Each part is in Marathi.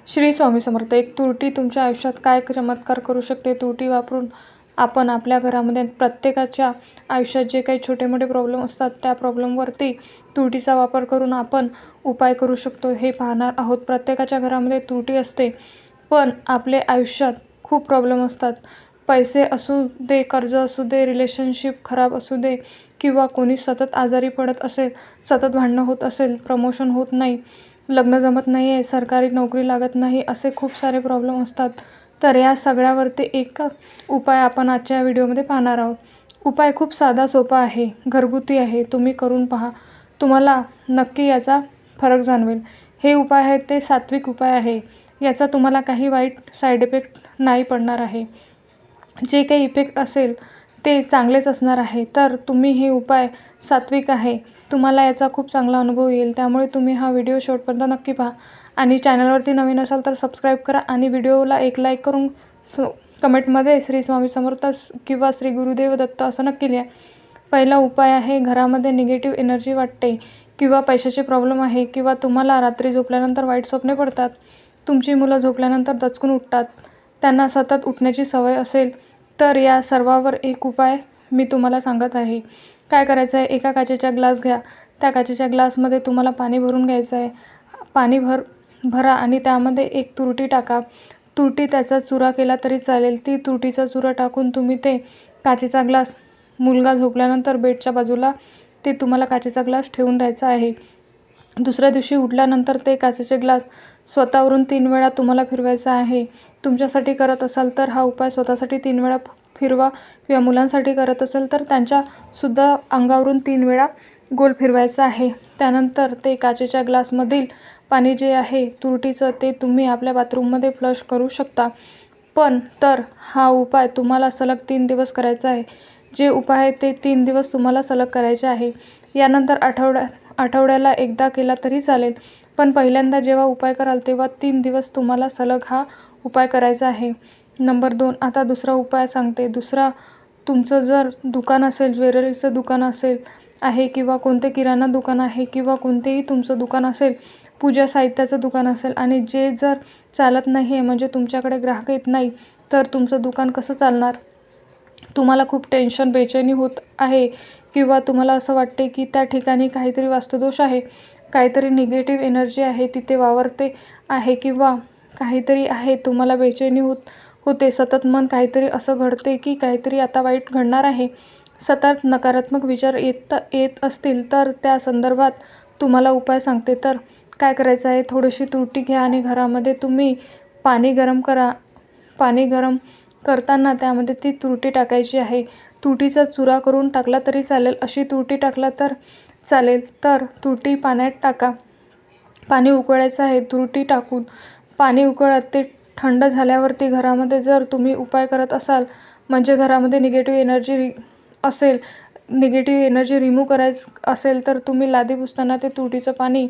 श्री स्वामी समर्थ. एक तुरटी तुमच्या आयुष्यात काय चमत्कार करू शकते. तुरटी वापरून आपण आपल्या घरामध्ये प्रत्येकाच्या आयुष्यात जे काही छोटे मोठे प्रॉब्लेम असतात त्या प्रॉब्लेमवरती तुरटीचा वापर करून आपण उपाय करू शकतो हे पाहणार आहोत. प्रत्येकाच्या घरामध्ये तुरटी असते, पण आपले आयुष्यात खूप प्रॉब्लेम असतात. पैसे असू दे, कर्ज असू दे, रिलेशनशिप खराब असू दे, किंवा कोणी सतत आजारी पडत असेल, सतत भांडणं होत असेल, प्रमोशन होत नाही, लग्न जमत नाही आहे, सरकारी नोकरी लागत नाही, असे खूप सारे प्रॉब्लेम असतात. तर या सगळ्यावरती एक उपाय आपण आजच्या व्हिडिओमध्ये पाहणार आहोत. उपाय खूप साधा सोपा आहे, घरगुती आहे. तुम्ही करून पहा, तुम्हाला नक्की याचा फरक जाणवेल. हे उपाय आहेत ते सात्विक उपाय आहे. याचा तुम्हाला काही वाईट साईड इफेक्ट नाही पडणार आहे. जे काही इफेक्ट असेल ते चांगलेच असणार आहे. तर तुम्ही हे उपाय सात्विक आहे, तुम्हाला याचा खूप चांगला अनुभव येईल. त्यामुळे तुम्ही हा व्हिडिओ शेवटपर्यंत नक्की पहा आणि चॅनलवरती नवीन असाल तर सबस्क्राईब करा आणि व्हिडिओला एक लाईक करून कमेंटमध्ये श्री स्वामी समर्थ किंवा श्री गुरुदेव दत्त असं नक्की लिहा. पहिला उपाय आहे, घरामध्ये निगेटिव्ह एनर्जी वाटते किंवा पैशाचे प्रॉब्लेम आहे, किंवा तुम्हाला रात्री झोपल्यानंतर वाईट स्वप्ने पडतात, तुमची मुलं झोपल्यानंतर दचकून उठतात, त्यांना सतत उठण्याची सवय असेल, तर या सर्वावर एक उपाय मी तुम्हाला सांगत आहे. काय करायचं आहे, एका काचेचा ग्लास घ्या. त्या काचेच्या ग्लासमध्ये तुम्हाला पाणी भरून घ्यायचं आहे. पाणी भरा आणि त्यामध्ये एक तुरटी टाका. तुरटी त्याचा चुरा केला तरी चालेल. ती तुरटीचा चुरा टाकून तुम्ही ते काचेचा ग्लास, मुलगा झोपल्यानंतर बेडच्या बाजूला ते तुम्हाला काचेचा ग्लास ठेवून द्यायचा आहे. दुसऱ्या दिवशी उठल्यानंतर ते काचेचे ग्लास स्वतःवरून 3 वेळा तुम्हाला फिरवायचा आहे. तुमच्यासाठी करत असाल तर हा उपाय स्वतःसाठी 3 वेळा फिरवा, किंवा मुलांसाठी करत असेल तर त्यांच्यासुद्धा अंगावरून 3 वेळा गोल फिरवायचा आहे. त्यानंतर ते काचेच्या ग्लासमधील पाणी जे आहे तुरटीचं, ते तुम्ही आपल्या बाथरूममध्ये फ्लश करू शकता. पण तर हा उपाय तुम्हाला सलग 3 दिवस करायचा आहे. जे उपाय आहे ते 3 दिवस तुम्हाला सलग करायचे आहे. यानंतर आठवड्याला एकदा केला तरी चालेल, पण पहिल्यांदा जेव्हा उपाय कराल तेव्हा 3 दिवस तुम्हाला सलग हा उपाय करायचा आहे. नंबर 2, आता दुसरा उपाय सांगते. दुसरा, तुमचं जर दुकान असेल, ज्वेलरीचं दुकान आहे, किंवा कोणते किराणा दुकान आहे, किंवा कोणतेही तुमचं दुकान असेल, पूजा साहित्याचं दुकान असेल, आणि जे जर चालत नाही आहे, म्हणजे तुमच्याकडे ग्राहक येत नाही, तर तुमचं दुकान कसं चालणार? तुम्हाला खूप टेन्शन, बेचैनी होत आहे, किंवा तुम्हाला असं वाटते की त्या ठिकाणी काहीतरी वास्तुदोष आहे, काहीतरी निगेटिव्ह एनर्जी आहे तिथे वावरते आहे, किंवा काहीतरी आहे, तुम्हाला बेचैनी होते, सतत मन काहीतरी असं घडते की काहीतरी आता वाईट घडणार आहे, सतत नकारात्मक विचार येत असतील, तर त्या संदर्भात तुम्हाला उपाय सांगते. तर काय करायचं आहे, थोडीशी तुरटी घ्या आणि घरामध्ये तुम्ही पाणी गरम करा. पाणी गरम करताना त्यामध्ये ती तुरटी टाकायची आहे. तुरटीचा चुरा करून टाकला तरी चालेल, अशी तुरटी टाकला तर चालेल. तर तुरटी पाण्यात टाका. पाणी उकळायचं आहे. तुरटी टाकून पाणी उकळत ते थंड झाल्यावरती घरामध्ये जर तुम्ही उपाय करत असाल, म्हणजे घरामध्ये निगेटिव्ह एनर्जी रिमूव्ह करायचं असेल, तर तुम्ही लादी पुसताना ते तुरटीचं पाणी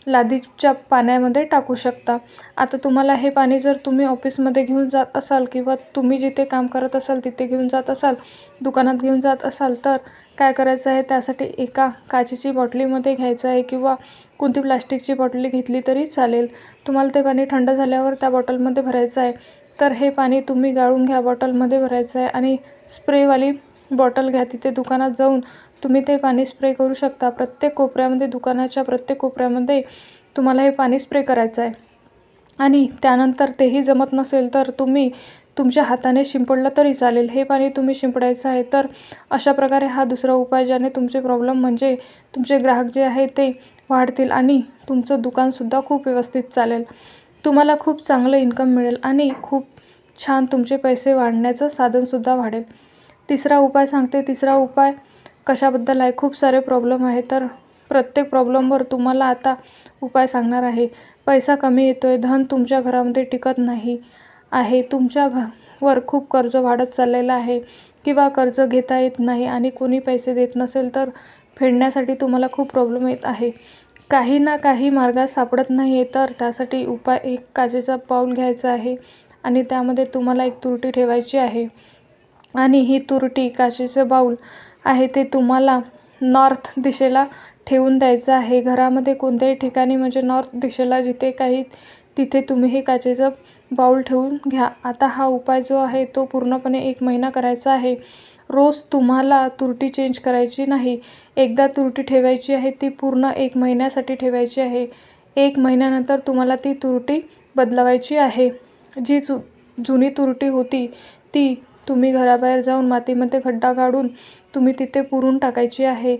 लादीच्या पाण्यामध्ये टाकू शकता. आता तुम्हाला हे पाणी जर तुम्ही ऑफिसमध्ये घेऊन जात असाल, किंवा तुम्ही जिथे काम करत असाल तिथे घेऊन जात असाल, दुकानात घेऊन जात असाल, तर काय करायचं आहे, त्यासाठी एका काचेची बॉटलीमध्ये घ्यायचं आहे, किंवा कोणती प्लास्टिकची बॉटली घेतली तरी चालेल. तुम्हाला ते पाणी थंड झाल्यावर त्या बॉटलमध्ये भरायचं आहे. तर हे पाणी तुम्ही गाळून घ्या, बॉटलमध्ये भरायचं आहे, आणि स्प्रेवाली बॉटल घ्या. तिथे दुकानात जाऊन तुम्ही ते पाणी स्प्रे करू शकता. प्रत्येक कोपऱ्यामध्ये, दुकानाच्या प्रत्येक कोपऱ्यामध्ये तुम्हाला हे पाणी स्प्रे करायचं आहे. आणि त्यानंतर तेही जमत नसेल तर तुम्ही तुमच्या हाताने शिंपडलं तरी चालेल. हे पाणी तुम्ही शिंपडायचं आहे. तर अशा प्रकारे हा दुसरा उपाय, ज्याने तुमचे प्रॉब्लेम, म्हणजे तुमचे ग्राहक जे आहे ते वाढतील, आणि तुमचं दुकानसुद्धा खूप व्यवस्थित चालेल. तुम्हाला खूप चांगलं इन्कम मिळेल, आणि खूप छान तुमचे पैसे वाढण्याचं साधनसुद्धा वाढेल. तिसरा उपाय सांगते. तिसरा उपाय कशाबद्दल आहे, खूप सारे प्रॉब्लेम आहे, तर प्रत्येक प्रॉब्लेमवर तुम्हाला आता उपाय सांगणार आहे. पैसा कमी येतो आहे, धन तुमच्या घरामध्ये टिकत नाही आहे, तुमच्यावर खूप कर्ज वाढत चाललेलं आहे, किंवा कर्ज घेता येत नाही, आणि कोणी पैसे देत नसेल तर फेडण्यासाठी तुम्हाला खूप प्रॉब्लेम येत आहे. काही ना काही मार्ग सापडत नाही आहे, तर त्यासाठी उपाय, एक काचेचा बाउल घ्यायचा आहे, आणि त्यामध्ये तुम्हाला एक तुरटी ठेवायची आहे, आणि ही तुरटी, काचेचं बाउल आहे ते तुम्हाला नॉर्थ दिशेला ठेवून द्यायचं आहे. घरामध्ये कोणत्याही ठिकाणी, म्हणजे नॉर्थ दिशेला जिथे काही तिथे तुम्ही हे काचेचं बाऊल ठेवून घ्या. आता हा उपाय जो आहे तो पूर्णपणे 1 महिना करायचा आहे. रोज तुम्हाला तुरटी चेंज करायची नाही. एकदा तुरटी ठेवायची आहे ती पूर्ण 1 महिन्यासाठी ठेवायची आहे. 1 महिन्यानंतर तुम्हाला ती तुरटी बदलवायची आहे. जी जुनी तुरटी होती ती तुम्ही घराबाहेर जाऊन मातीमध्ये खड्डा काढून तुम्ही तिथे पुरून टाकायची आहे.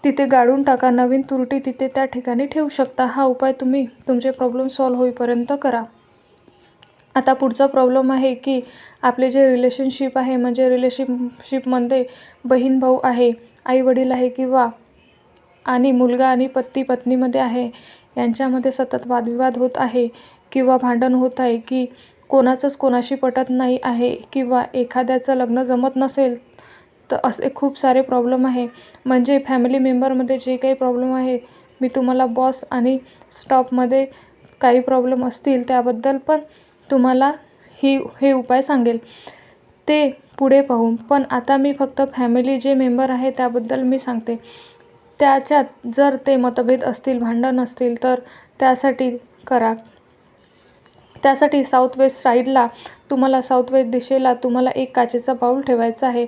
तिथे गाडून टाका. नवीन तुरटी तिथे त्या ठिकाणी ठेवू शकता. हा उपाय तुम्ही तुमचे प्रॉब्लेम सॉल्व्ह होईपर्यंत करा. आता पुढचा प्रॉब्लेम आहे की आपले जे रिलेशनशिप आहे, म्हणजे रिलेशनशिपमध्ये बहीण भाऊ आहे, आई वडील आहे किंवा आणि मुलगा आणि पती पत्नीमध्ये आहे, यांच्यामध्ये सतत वादविवाद होत आहे किंवा भांडण होत आहे की कोणाचंच कोणाशी पटत नाही आहे किंवा एखाद्याचं लग्न जमत नसेल, तर असे खूप सारे प्रॉब्लेम आहे. म्हणजे फॅमिली मेंबरमध्ये जे काही प्रॉब्लेम आहे, मी तुम्हाला बॉस आणि स्टाफमध्ये काही प्रॉब्लेम असतील त्याबद्दल पण तुम्हाला हे उपाय सांगेल, ते पुढे पाहू. पण आता मी फक्त फॅमिली जे मेंबर आहे त्याबद्दल मी सांगते. त्याच्यात जर ते मतभेद असतील, भांडण असतील, तर त्यासाठी करा. त्यासाठी साऊथ वेस्ट साईडला तुम्हाला साऊथ वेस्ट दिशेला तुम्हाला एक काचेचा बाऊल ठेवायचा आहे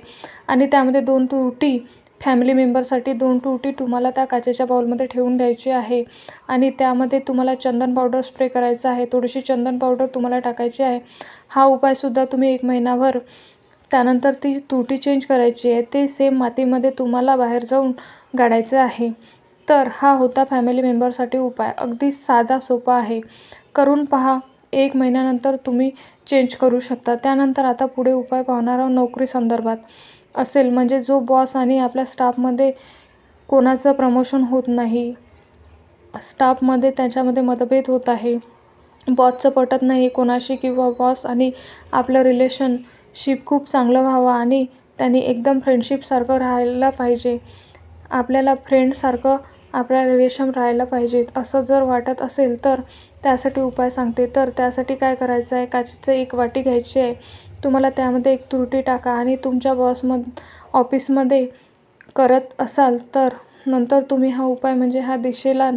आणि त्यामध्ये 2 तुरटी फॅमिली मेंबरसाठी 2 तुरटी तुम्हाला त्या काचेच्या बाऊलमध्ये ठेवून द्यायची आहे आणि त्यामध्ये तुम्हाला चंदन पावडर स्प्रे करायचा आहे. थोडीशी चंदन पावडर तुम्हाला टाकायची आहे. हा उपायसुद्धा तुम्ही 1 महिनाभर, त्यानंतर ती तुरटी चेंज करायची आहे. ते सेम मातीमध्ये तुम्हाला बाहेर जाऊन गाडायचं आहे. तर हा होता फॅमिली मेंबरसाठी उपाय. अगदी साधा सोपा आहे. करून पहा. 1 महिन्यानंतर तुम्ही चेंज करू शकता. त्यानंतर आता पुढे उपाय पाहणार आहोत नोकरी संदर्भात असेल, म्हणजे जो बॉस आणि आपल्या स्टाफमध्ये कोणाचं प्रमोशन होत नाही, स्टाफमध्ये त्याच्यामध्ये मतभेद होत आहे, बॉसचं पटत नाही कोणाशी किंवा बॉस आणि आपलं रिलेशनशिप खूप चांगलं व्हावं आणि त्यांनी एकदम फ्रेंडशिपसारखं राहायला पाहिजे, आपल्याला फ्रेंडसारखं आपल्या रिलेशन राहायला पाहिजे, असं जर वाटत असेल तर त्यासाठी उपाय सांगते. तर त्यासाठी काय करायचं आहे, काचेचं एक वाटी घ्यायची आहे. तुम्हाला त्यामध्ये एक तुरटी टाका आणि तुमच्या ऑफिसमध्ये करत असाल तर नंतर तुम्ही हा उपाय म्हणजे ह्या दिशेला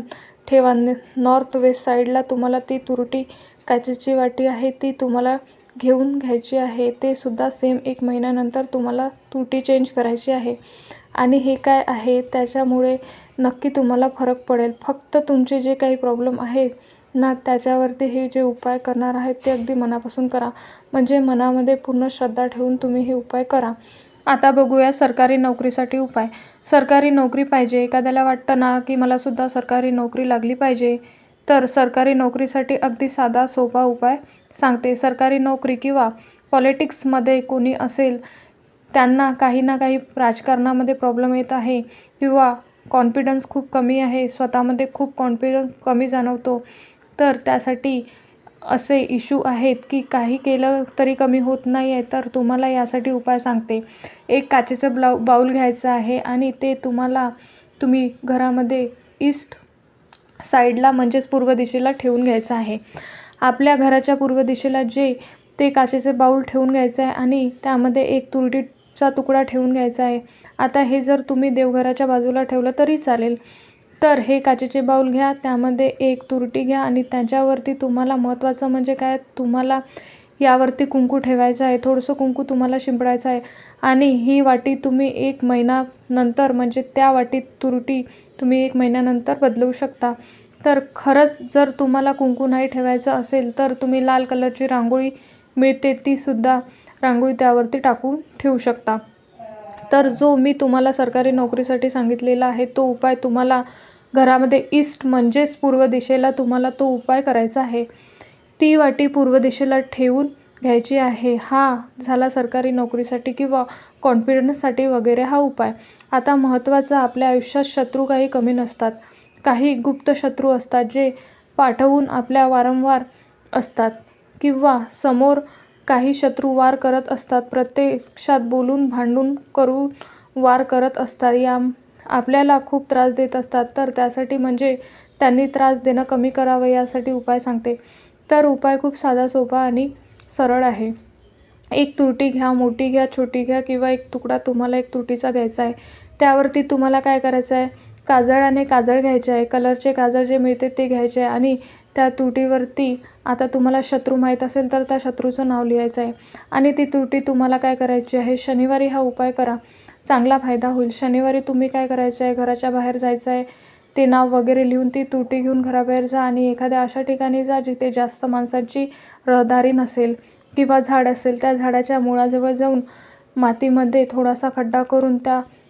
ठेवा. नॉर्थ वेस्ट साईडला तुम्हाला ती तुरटी काचेची वाटी आहे ती तुम्हाला घेऊन घ्यायची आहे. ते सुद्धा सेम 1 महिन्यानंतर तुम्हाला तुरटी चेंज करायची आहे. आणि हे काय आहे त्याच्यामुळे नक्की तुम्हाला फरक पडेल. फक्त तुमचे जे काही प्रॉब्लेम आहेत ना त्याच्यावरती हे जे उपाय करणार आहेत ते अगदी मनापासून करा. म्हणजे मनामध्ये पूर्ण श्रद्धा ठेवून तुम्ही हे उपाय करा. आता बघूया सरकारी नोकरीसाठी उपाय. सरकारी नोकरी पाहिजे, एखाद्याला वाटतं ना की मलासुद्धा सरकारी नोकरी लागली पाहिजे, तर सरकारी नोकरीसाठी अगदी साधा सोपा उपाय सांगते. सरकारी नोकरी किंवा पॉलिटिक्समध्ये कोणी असेल, त्यांना काही ना काही राजकारणामध्ये प्रॉब्लेम येत आहे किंवा कॉन्फिडन्स खूप कमी आहे, स्वतःमध्ये खूप कॉन्फिडन्स कमी जाणवतो, तर त्यासाठी असे इश्यू आहेत की काही केलं तरी कमी होत नाही आहे, तर तुम्हाला यासाठी उपाय सांगते. एक काचेचं बाऊल घ्यायचं आहे आणि ते तुम्ही घरामध्ये ईस्ट साईडला म्हणजेच पूर्व दिशेला ठेवून घ्यायचं आहे. आपल्या घराच्या पूर्व दिशेला ते काचेचे बाऊल ठेवून घ्यायचं आहे आणि त्यामध्ये एक तुरटीचा तुकडा ठेवून घ्यायचा आहे. आता हे जर तुम्ही देवघराच्या बाजूला ठेवलं तरी चालेल. तर हे काचेचे बाऊल घ्या, त्यामध्ये एक तुरटी घ्या आणि त्याच्यावरती तुम्हाला महत्त्वाचं म्हणजे काय, तुम्हाला यावरती कुंकू ठेवायचं आहे. थोडंसं कुंकू तुम्हाला शिंपडायचं आहे आणि ही वाटी तुम्ही 1 महिन्यानंतर, म्हणजे त्या वाटीत तुरटी तुम्ही 1 महिन्यानंतर बदलवू शकता. तर खरंच जर तुम्हाला कुंकू नाही ठेवायचं असेल तर तुम्ही लाल कलरची रांगोळी मिळते, तीसुद्धा रांगोळी त्यावरती टाकून ठेवू शकता. तर जो मी तुम्हाला सरकारी नोकरीसाठी सांगितलेला आहे तो उपाय तुम्हाला घरामध्ये ईस्ट म्हणजेच पूर्व दिशेला तुम्हाला तो उपाय करायचा आहे. ती वाटी पूर्व दिशेला ठेवून घ्यायची आहे. हा झाला सरकारी नोकरीसाठी किंवा कॉन्फिडन्ससाठी वगैरे हा उपाय. आता महत्त्वाचं, आपल्या आयुष्यात शत्रू काही कमी नसतात. काही गुप्त शत्रू असतात जे पाठवून आपल्या वारंवार असतात किंवा समोर काही शत्रू वार करत असतात, प्रत्यक्षात बोलून भांडून करून वार करत असतात, आपल्याला खूप त्रास देत असतात. तर त्यासाठी म्हणजे त्यांनी त्रास देणं कमी करावं यासाठी उपाय सांगते. तर उपाय खूप साधा सोपा आणि सरळ आहे. एक तुरटी घ्या, मोठी घ्या, छोटी घ्या किंवा एक तुकडा तुम्हाला एक तुरटीचा घ्यायचा आहे. त्यावरती तुम्हाला काय करायचं आहे, काजळ घ्यायचे आहे. कलरचे काजळ जे मिळते ते घ्यायचे आहे आणि त्या तुरटीवरती आता तुम्हाला शत्रू माहीत असेल तर त्या शत्रूचं नाव लिहायचं आहे आणि ती तुरटी तुम्हाला काय करायची आहे, शनिवारी हा उपाय करा, चांगला फायदा होईल. शनिवारी तुम्ही काय करायचं आहे, घराच्या बाहेर जायचं आहे, ते नाव वगैरे लिहून ती तुरटी घेऊन घराबाहेर जा आणि एखाद्या अशा ठिकाणी जा जिथे जास्त माणसांची रहदारी नसेल किंवा झाड असेल. त्या झाडाच्या मुळाजवळ जाऊन मातीमध्ये थोडासा खड्डा करून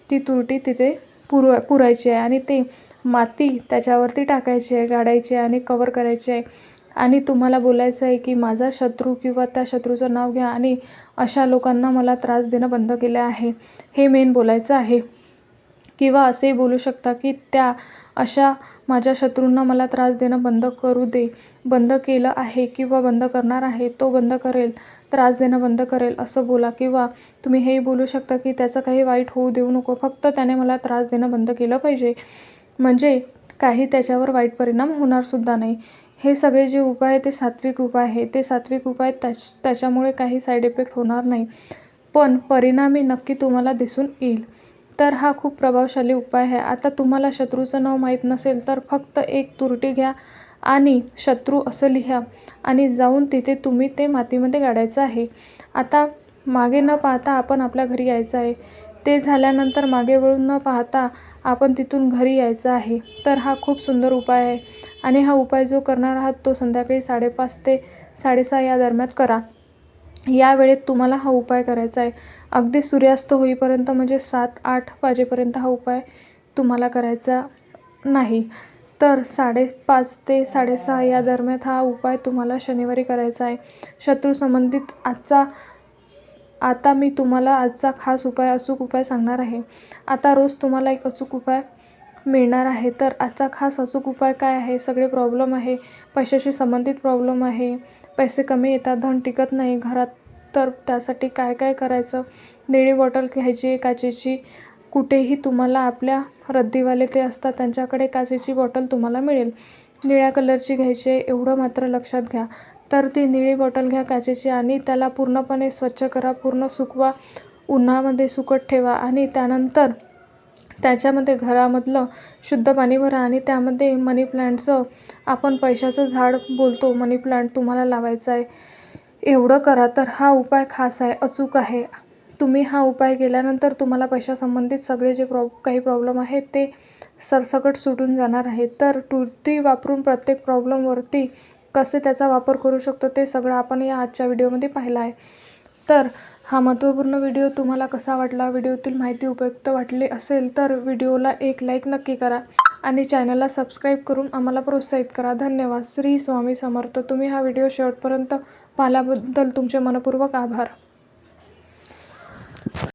ती तुरटी तिथे पुरायची आहे आणि ते माती त्याच्यावरती टाकायची आहे, गाडायची आहे आणि कवर करायची आहे आणि तुम्हाला बोलायचं आहे की माझा शत्रू किंवा त्या शत्रूचं नाव घ्या आणि अशा लोकांना मला त्रास देणं बंद केलं आहे, हे मेन बोलायचं आहे. किंवा असेही बोलू शकता की त्या अशा माझ्या शत्रूंना मला त्रास देणं बंद करू दे, बंद केलं आहे किंवा बंद करणार आहे, तो बंद करेल, त्रास देणं बंद करेल असं बोला. किंवा तुम्ही हेही बोलू शकता की त्याचं काही वाईट होऊ देऊ नको, फक्त त्याने मला त्रास देणं बंद केलं पाहिजे, म्हणजे काही त्याच्यावर वाईट परिणाम होणारसुद्धा नाही. हे सगळे जे उपाय आहे ते सात्विक उपाय आहे. ते सात्विक उपाय त्याच्यामुळे काही साईड इफेक्ट होणार नाही, पण परिणामी नक्की तुम्हाला दिसून येईल. तर हा खूप प्रभावशाली उपाय आहे. आता तुम्हाला शत्रूचं नाव माहीत नसेल तर फक्त एक तुरटी घ्या आणि शत्रू असं लिहा आणि जाऊन तिथे तुम्ही ते मातीमध्ये गाडायचं आहे. आता मागे न पाहता आपण आपल्या घरी यायचं आहे. ते झाल्यानंतर मागे वळून न पाहता आपण तिथून घरी यायचं आहे. तर हा खूप सुंदर उपाय आहे आणि हा उपाय जो करणार आहात तो संध्याकाळी 5:30 ते 6:30 या दरम्यान करा. या वेळेत तुम्हाला हा उपाय करायचा आहे. अगदी सूर्यास्त होईपर्यंत म्हणजे 7-8 वाजेपर्यंत हा उपाय तुम्हाला करायचा नाही. तर 5:30 ते 6:30 या दरम्यान हा उपाय तुम्हाला शनिवारी करायचा आहे. शत्रूसंबंधित आता मी तुम्हाला आजचा खास उपाय, अचूक उपाय सांगणार आहे. आता रोज तुम्हाला एक अचूक उपाय मिळणार आहे. तर आजचा खास अचूक उपाय काय आहे, सगळे प्रॉब्लेम आहे, पैशाशी संबंधित प्रॉब्लेम आहे, पैसे कमी येतात, धन टिकत नाही घरात, तर त्यासाठी काय काय करायचं. निळी बॉटल घ्यायची आहे काचेची. कुठेही तुम्हाला आपल्या रद्दीवाले ते असतात त्यांच्याकडे काचेची बॉटल तुम्हाला मिळेल, निळ्या कलरची घ्यायची आहे, एवढं मात्र लक्षात घ्या. तर ती निळी बॉटल घ्या काचेची आणि त्याला पूर्णपणे स्वच्छ करा, पूर्ण सुकवा, उन्हामध्ये सुकत ठेवा आणि त्यानंतर त्याच्यामध्ये घरामधलं शुद्ध पाणी भरा आणि त्यामध्ये मनी प्लांटचं, आपण पैशाचं झाड बोलतो, मनी प्लांट तुम्हाला लावायचं आहे. एवढं करा. तर हा उपाय खास आहे, अचूक आहे. तुम्ही हा उपाय केल्यानंतर तुम्हाला पैशासंबंधित सगळे जे काही प्रॉब्लेम आहेत ते सरसकट सुटून जाणार आहे. तर तुरटी वापरून प्रत्येक प्रॉब्लेमवरती कसे त्याचा वापर करू शकतो ते सगळं आपण या आजच्या व्हिडिओमध्ये पाहिलं आहे. तर हा महत्त्वपूर्ण व्हिडिओ तुम्हाला कसा वाटला, व्हिडिओतील माहिती उपयुक्त वाटली असेल तर व्हिडिओला एक लाईक नक्की करा आणि चॅनलला सबस्क्राईब करून आम्हाला प्रोत्साहित करा. धन्यवाद. श्री स्वामी समर्थ. तुम्ही हा व्हिडिओ शेवटपर्यंत पाहिल्याबद्दल तुमचे मनःपूर्वक आभार.